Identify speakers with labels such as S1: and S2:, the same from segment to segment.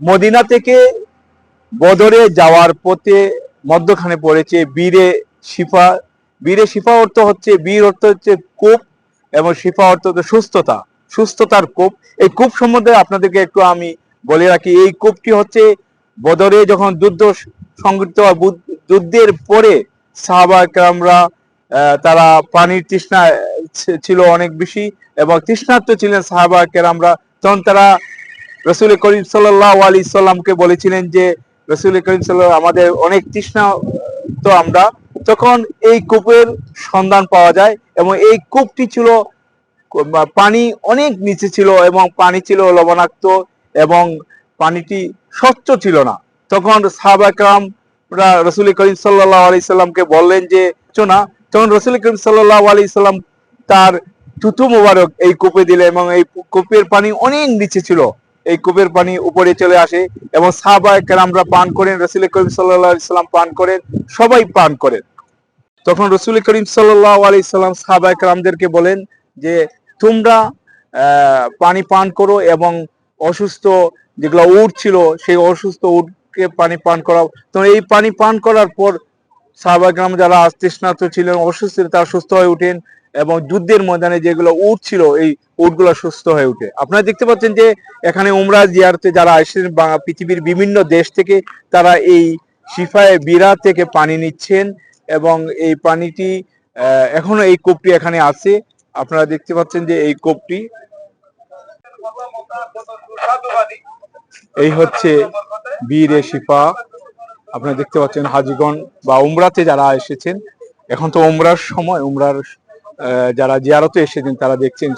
S1: Medina থেকে বদরে যাওয়ার পথে মধ্যখানে পড়েছে বীরে শিফা। বীরে শিফা অর্থ হচ্ছে, বীর অর্থ হচ্ছে কূপ, এবং শিফা অর্থ হচ্ছে সুস্থতা, সুস্থতার কূপ। এই কূপ সম্বন্ধে আপনাদেরকে একটু আমি বলে রাখি। এই কূপটি হচ্ছে বদরে যখন যুদ্ধ সংঘটিত হয়, যুদ্ধের পরে সাহাবা কেরামরা তারা পানির তৃষ্ণা ছিল অনেক বেশি, এবং তৃষ্ণার্ত ছিলেন সাহাবা কেরামরা। তখন তারা রসুল করিম সাল্লাল্লাহু আলাইহি সাল্লামকে বলেছিলেন যে, রসুল করিম সাল্লাল্লাহু, আমাদের অনেক তৃষ্ণা, তো আমরা তখন এই কূপের সন্ধান পাওয়া যায়, এবং এই কূপটি ছিল পানি অনেক নিচে ছিল, এবং পানি ছিল লবণাক্ত, এবং পানিটি স্বচ্ছ ছিল না। তখন সাহাবা কেরামরা রসুল করিম সাল্লাল্লাহু আলাইহি সাল্লামকে বললেন যে না। তখন রসুল করিম সাল্লাল্লাহু আলাইহি সাল্লাম তার থুতু মোবারক এই কূপে দিলেন, এবং এই কূপের পানি অনেক নিচে ছিল, এই কূপের পানি উপরে চলে আসে, এবং সাহাবা কেরামরা পান করেন, রসুল করিম সাল্লাল্লাহু আলাইহি সাল্লাম পান করেন, সবাই পান করেন। তখন রসুল করিম সাল্লাল্লাহু আলাইহি সাল্লাম সাহাবা কেরামদেরকে বলেন যে, তোমরা পানি পান করো, এবং অসুস্থ যেগুলো উট ছিল সেই অসুস্থ উটকে পানি পান করাও। তো এই পানি পান করার পর সাহাবা কেরাম যারা তৃষ্ণার্ত ছিলেন, অসুস্থ, তারা সুস্থ হয়ে উঠেন, এবং যুদ্ধের ময়দানে যেগুলো উট ছিল এই উটগুলো সুস্থ হয়ে উঠে। আপনারা দেখতে পাচ্ছেন যে এখানে উমরা জিয়ারতে যারা আসেন পৃথিবীর বিভিন্ন দেশ থেকে, তারা এই শিফায়ে বীরা থেকে পানি নিচ্ছেন, এবং এই পানিটি এখনো এই কূপটি এখানে আছে। আপনারা দেখতে পাচ্ছেন যে এই কূপটি, এই হচ্ছে বীরে শিফা। আপনারা দেখতে পাচ্ছেন হাজিগণ বা উমরাতে যারা এসেছেন, এখন তো উমরার সময়, উমরার যারা জিয়ারতে এসেছেন তারা দেখছেন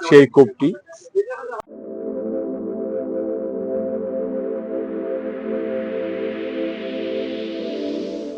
S1: সেই কূপটি।